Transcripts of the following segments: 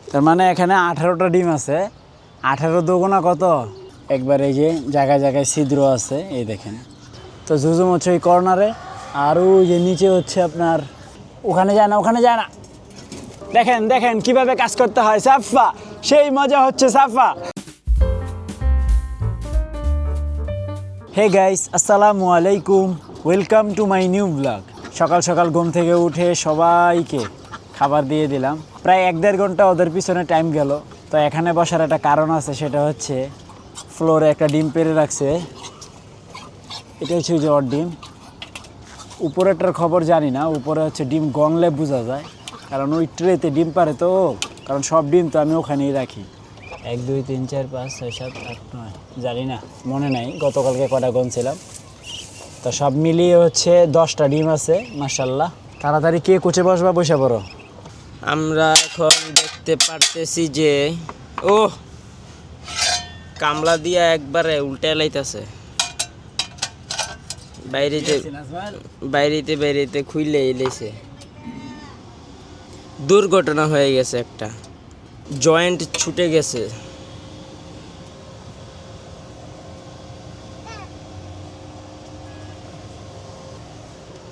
তার মানে এখানে 18টা ডিম আছে। 18 দুগুণা কত? একবার এই যে জায়গায় জায়গায় ছিদ্র আছে, এই দেখেন। তো জুজুম হচ্ছে ওই কর্নারে, আর ওই যে নিচে হচ্ছে আপনার, ওখানে যায় না, ওখানে যায় না। দেখেন দেখেন কিভাবে কাজ করতে হয় সাফা, সেই মজা হচ্ছে সাফা। হে গাইস, আসসালামু আলাইকুম, welcome to my new blog. সকাল সকাল ঘুম থেকে উঠে সবাইকে খাবার দিয়ে দিলাম। প্রায় 1-1.5 ঘন্টা ওদের পিছনে টাইম গেল। তো এখানে বসার একটা কারণ আছে, সেটা হচ্ছে ফ্লোরে একটা ডিম পেড়ে রাখছে। এটা হচ্ছে যে ওর ডিম। উপরেরটার খবর জানি না, উপরে হচ্ছে ডিম গনলে বোঝা যায়, কারণ ওই ট্রেতে ডিম পারে তো, কারণ সব ডিম তো আমি ওখানেই রাখি। 1 2 3 4 5 6 7 8 9, জানি না, মনে নাই গতকালকে কটা গনছিলাম। তো সব মিলিয়ে হচ্ছে 10টা ডিম আছে মাশাআল্লাহ। তাড়াতাড়ি কে কোচে বসবা, বসে পড়ো। আমরা এখন দেখতে পারতেছি যে ও কামলা দিয়া একবারে উল্টে লাইতাছে। বাইরেতে খুইলে এলেছে। দুর্ঘটনা হয়ে গেছে, একটা জয়েন্ট ছুটে গেছে।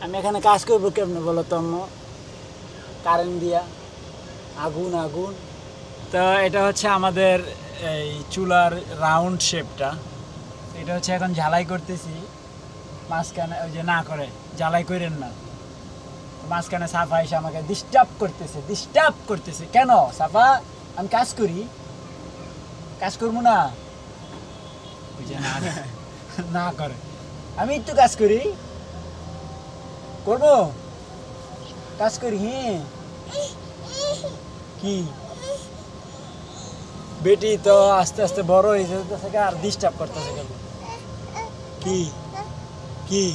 আমি এখানে কাজ করবো কেমনে বলো তো আম্মু? কারেন্ট দিয়া, আগুন আগুন। তো এটা হচ্ছে আমাদের এই চুলার রাউন্ড শেপটা। এটা হচ্ছে এখন ঝালাই করতেছি। মাঝখানে ওই যে না করে জ্বালাই করেন না, মাঝখানে সাফা এসে আমাকে ডিস্টার্ব করতেছে। কেন সাফা? আমি কাজ করি, কাজ করবো না? ওই যে না করে, আমি একটু কাজ করি, করবো কাজ করি। হ্যাঁ কি বেটি তো আস্তে আস্তে বড় হয়ে যেতেছে, আর ডিস্টার্ব করতেছে কেন? কি কি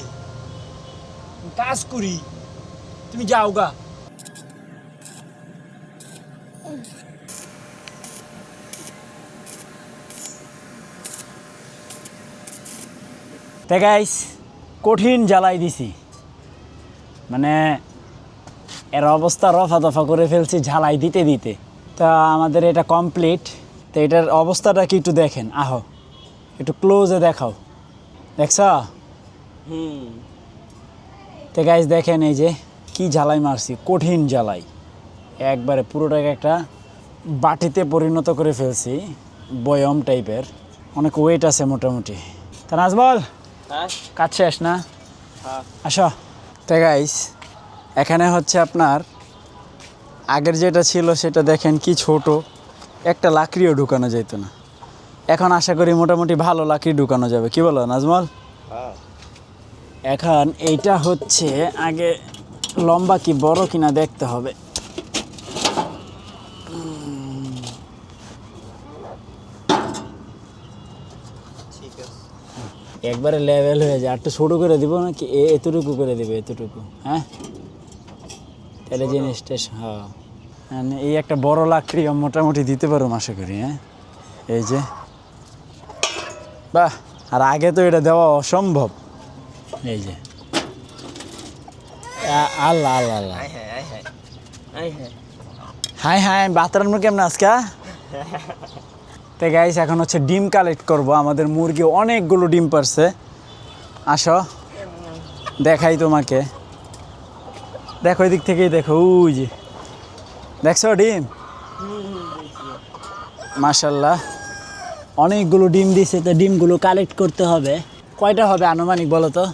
কাজ করি, তুমি যাও গা। তে গাইস, কঠিন জ্বালাই দিছি, মানে এর অবস্থা রফা দফা করে ফেলছি ঝালাই দিতে দিতে। তা আমাদের এটা কমপ্লিট। তো এটার অবস্থাটা কি একটু দেখেন, আহো একটু ক্লোজে দেখাও, দেখছ? তো গাইস দেখেন, এই যে কি ঝালাই মারছি, কঠিন ঝালাই, একবারে পুরোটাকে একটা বাটিতে পরিণত করে ফেলছি, বয়ম টাইপের। অনেক ওয়েট আছে মোটামুটি। তা নাজমল, কাজ শেষ না? আসো। তো গাইস এখানে হচ্ছে আপনার আগের যেটা ছিল সেটা দেখেন কি ছোট, একটা লাকড়িও ঢুকানো যেত না। এখন আশা করি মোটামুটি ভালো লাকড়ি ঢুকানো যাবে, কি বলো নাজমল? এখন এইটা হচ্ছে আগে লম্বা কি বড় কিনা দেখতে হবে। একবারে লেভেল হয়ে যায়, একটু ছোটো করে দিব নাকি এতটুকু করে দিবে, এতটুকু? হ্যাঁ, তাহলে জিনিসটা হ্যাঁ, মানে এই একটা বড় লাকড়ি মোটামুটি দিতে পারো আশা করি। হ্যাঁ, এই যে বাহ, আর আগে তো এটা দেওয়া অসম্ভব। এই যে আল্লাহ আল্লাহ আল্লাহ, হাই হাই, বাতরানো কেমন আজকা? তো গাইস এখন হচ্ছে ডিম কালেক্ট করব। আমাদের মুরগি অনেকগুলো ডিম পারছে, আসো দেখাই তোমাকে। দেখো এই দিক থেকেই দেখো, ওই যে দেখছো ডিম, মাশাল্লাহ অনেকগুলো ডিম দিছে। তো ডিমগুলো কালেক্ট করতে হবে। কয়টা হবে আনুমানিক বলো তো?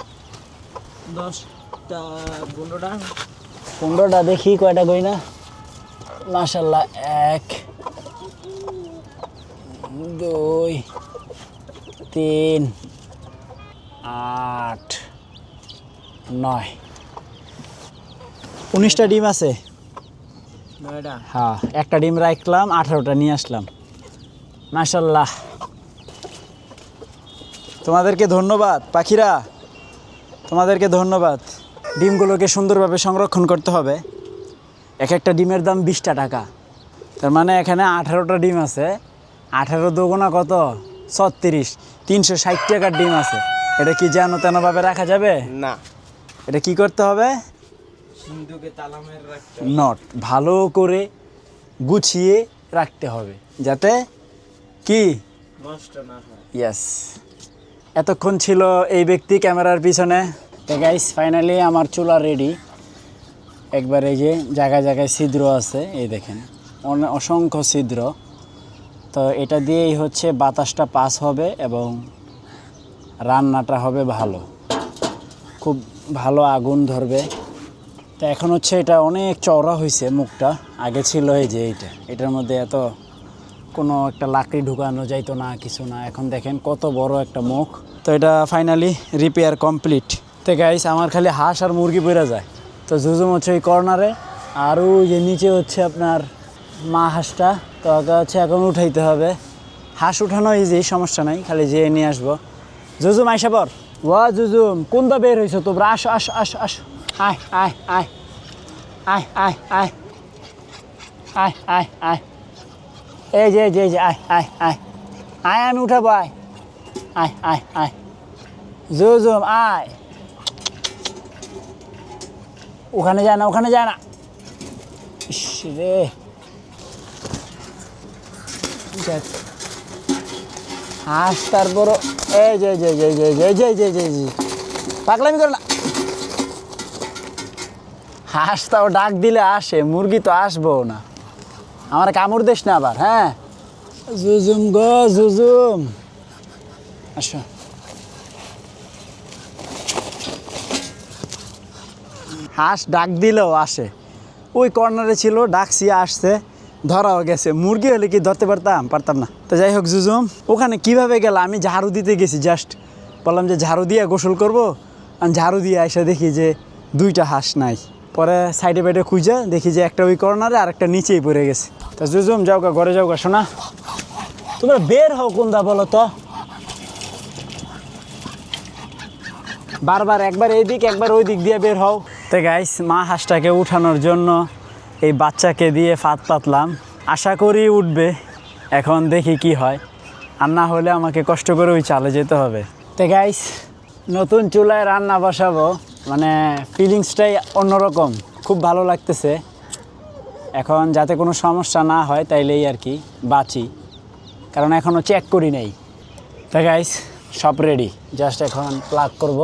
10টা 15টা। 15টা দেখি কয়টা কই না। মাশাল্লাহ 1 2 3 8 9 19টা ডিম আছে। 9টা। হ্যাঁ, একটা ডিম রাখলাম, 18টা নিয়ে আসলাম। মাশাল্লাহ, তোমাদেরকে ধন্যবাদ পাখিরা, তোমাদেরকে ধন্যবাদ। ডিমগুলোকে সুন্দরভাবে সংরক্ষণ করতে হবে। এক একটা ডিমের দাম 20টা টাকা। তার মানে এখানে 18টা ডিম আছে। 18 দুগুণা কত? 36, 360 টাকার ডিম আছে। এটা কি যেন তেনভাবে রাখা যাবে না? এটা কি করতে হবে? সিন্ধুকে তালা মেরে রাখতে, নট ভালো করে গুছিয়ে রাখতে হবে যাতে কি নষ্ট না হয়। ইয়েস, এতক্ষণ ছিল এই ব্যক্তি ক্যামেরার পিছনে। তো গাইস ফাইনালি আমার চুলা রেডি। একবার এই যে জায়গায় জায়গায় ছিদ্র আছে, এই দেখেন অসংখ্য ছিদ্র। তো এটা দিয়েই হচ্ছে বাতাসটা পাস হবে এবং রান্নাটা হবে ভালো, খুব ভালো আগুন ধরবে। তো এখন হচ্ছে এটা অনেক চওড়া হয়েছে মুখটা, আগে ছিল এই যে এটার মধ্যে এত কোনো একটা লাকড়ি ঢুকানো যাইতো না, কিছু না। এখন দেখেন কত বড় একটা মুখ। তো এটা ফাইনালি রিপেয়ার কমপ্লিট। তো গাইস আমার খালি হাঁস আর মুরগি পড়ে যায়। তো জুজুম হচ্ছে ওই কর্নারে, আর ওই যে নিচে হচ্ছে আপনার মা হাঁসটা। তো ওকে হচ্ছে এখন উঠাইতে হবে। হাঁস উঠানো ইজি, সমস্যা নাই, খালি যেয়ে নিয়ে আসবো। জুজুম আইসা পর। ওয়া জুজুম কোনটা বের হয়েছো তোমরা? আসো আসো আসো আসো, আয় আয় আয় আয় আয় আয় আয় আয় আয়, এই যে এই যে এই যে, আয় আয় আয় আয়, আমি উঠাবো, আয় আয় আয় আয় জুজুম আয়। ওখানে যায় না, ওখানে যায় না। ইস রে, হাঁস তারপর এই যে যে যে যে যে যে যে যে যে পাগলামি করে না। হাঁস তাও ডাক দিলে আসে, মুরগি তো আসবো না। আমার কামড় দিস না আবার, হ্যাঁ? জুজুম গো জুজুম, আসো। হাঁস ডাক দিলেও আসে, ওই কর্নারে ছিল, ডাকছি আসছে, ধরাও গেছে। মুরগি হলে কি ধরতে পারতাম না। তো যাই হোক জুজুম ওখানে কিভাবে গেল? আমি ঝাড়ু দিতে গেছি, জাস্ট বললাম যে ঝাড়ু দিয়ে গোসল করবো, আর ঝাড়ু দিয়ে এসে দেখি যে দুইটা হাঁস নাই। পরে সাইডে বাইডে খুঁজে দেখি যে একটা ওই কর্নারে আর একটা নিচেই পড়ে গেছে। তো জুজুম যাও গা, ঘরে যাও গা শোনা। তোমরা বের হও কোনটা বলো তো? বারবার একবার এই দিক একবার ওই দিক দিয়ে বের হও। তো গাইস মা হাঁসটাকে উঠানোর জন্য এই বাচ্চাকে দিয়ে ফাঁদ পাতলাম, আশা করি উঠবে। এখন দেখি কি হয়, আর না হলে আমাকে কষ্ট করে ওই চালে যেতে হবে। তো গাইস নতুন চুলায় রান্না বসাবো, মানে ফিলিংসটাই অন্যরকম, খুব ভালো লাগতেছে। এখন যাতে কোনো সমস্যা না হয় তাইলেই আর কি বাঁচি, কারণ এখনও চেক করি নাই। তো গাইস সব রেডি, জাস্ট এখন প্লাগ করব।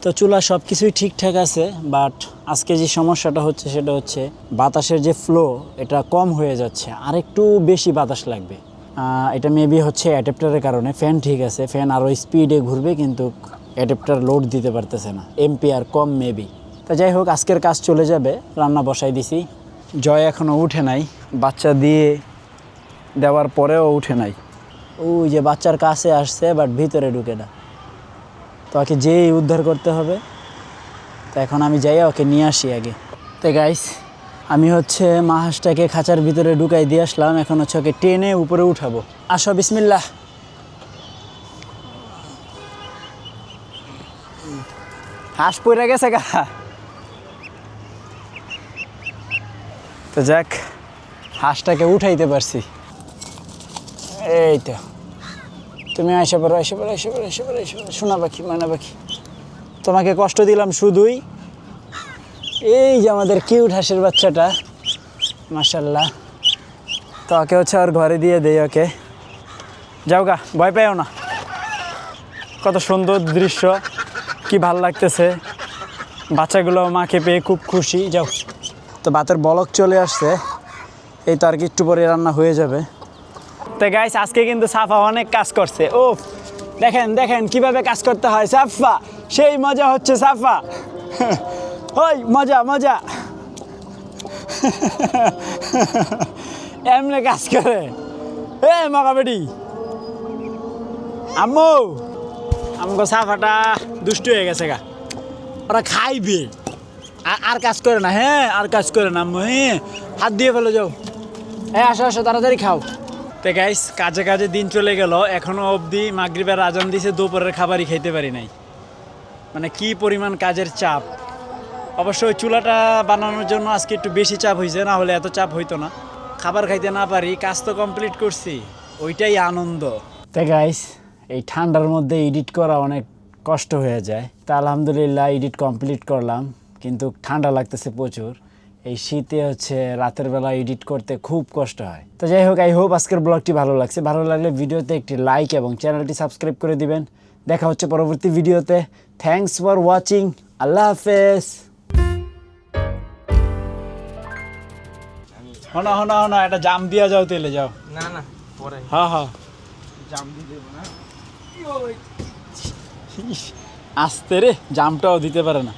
তো চুলা সব কিছুই ঠিকঠাক আছে, বাট আজকে যে সমস্যাটা হচ্ছে সেটা হচ্ছে বাতাসের যে ফ্লো এটা কম হয়ে যাচ্ছে, আর একটু বেশি বাতাস লাগবে। এটা মেবি হচ্ছে অ্যাডাপ্টারের কারণে। ফ্যান ঠিক আছে, ফ্যান আরও স্পিডে ঘুরবে, কিন্তু অ্যাডাপ্টার লোড দিতে পারতেছে না, এম্পিয়ার কম মেবি। তা যাই হোক আজকের কাজ চলে যাবে, রান্না বসাই দিছি। জয় এখনও উঠে নাই, বাচ্চা দিয়ে দেওয়ার পরেও উঠে নাই। ওই যে বাচ্চার কাছে আসছে, বাট ভিতরে ঢুকে না। তো ওকে যেই উদ্ধার করতে হবে। তো এখন আমি যাই ওকে নিয়ে আসি আগে। তো গাইস আমি হচ্ছে মা হাঁসটাকে খাঁচার ভিতরে ঢুকাই দিয়ে আসলাম, এখন হচ্ছে ওকে টেনে উপরে উঠাবো। আসো বিসমিল্লাহ। হাঁস পড়ে গেছে গা। তো যাক হাঁসটাকে উঠাইতে পারছি। এই তো তুমি এসে পড়ো এসে পড়ো এসে পড়ো এসে পড়ো এসে পড়ো, শোনা পাখি মানা পাখি। তোমাকে কষ্ট দিলাম শুধুই। এই যে আমাদের কিউট হাঁসের বাচ্চাটা, মাশাল্লাহ। তো ওকে হচ্ছে ওর ঘরে দিয়ে দেই ওকে। যাও গা, ভয় পেও না। কত সুন্দর দৃশ্য, কি ভাল লাগতেছে। বাচ্চাগুলো মাকে পেয়ে খুব খুশি। যাও। তো ভাতের বলক চলে আসছে, এই তো আর কি একটু পরে রান্না হয়ে যাবে। তো গাইস আজকে কিন্তু সাফা অনেক কাজ করছে। ও দেখেন দেখেন কিভাবে কাজ করতে হয় সাফা, সেই মজা হচ্ছে সাফা। ওই মজা মজা। এমনি কাজ করে এ মগা বেটি। আম্মু আমাকে সাফাটা দুষ্ট হয়ে গেছে গা, ওরা খাইবে আর কাজ করে না। হ্যাঁ আর কাজ করে না আম্মু, হ্যাঁ হাত দিয়ে ফেলো। যাও হ্যাঁ আসো আসো তাড়াতাড়ি খাও। তো গাইস কাজে কাজে দিন চলে গেল, এখনও অবধি মাগরিবের আজান দিছে, দুপুরের খাবারই খাইতে পারি নাই। মানে কি পরিমাণ কাজের চাপ। অবশ্যই চুলাটা বানানোর জন্য আজকে একটু বেশি চাপ হয়েছে, না হলে এত চাপ হইতো না। খাবার খাইতে না পারি, কাজ তো কমপ্লিট করছি, ওইটাই আনন্দ। তো গাইস এই ঠান্ডার মধ্যে এডিট করা অনেক কষ্ট হয়ে যায়। তা আলহামদুলিল্লাহ এডিট কমপ্লিট করলাম, কিন্তু ঠান্ডা লাগতেছে প্রচুর। এই শীতে হচ্ছে রাতের বেলা এডিট করতে খুব কষ্ট হয়। তো যাই হোক, আই হোপ আজকের ব্লগটি ভালো লাগছে। ভালো লাগলে ভিডিওতে একটি লাইক এবং চ্যানেলটি সাবস্ক্রাইব করে দিবেন। দেখা হচ্ছে পরবর্তী ভিডিওতে। Thanks for watching. আল্লাহ হাফেজ। হনা হনা হনা, এটা জাম দিয়া যাও, তেলে যাও। না না পরে হ্যাঁ হ্যাঁ, জাম দিয়ে দেবো না। আসতে রে, জামটাও দিতে পারে না।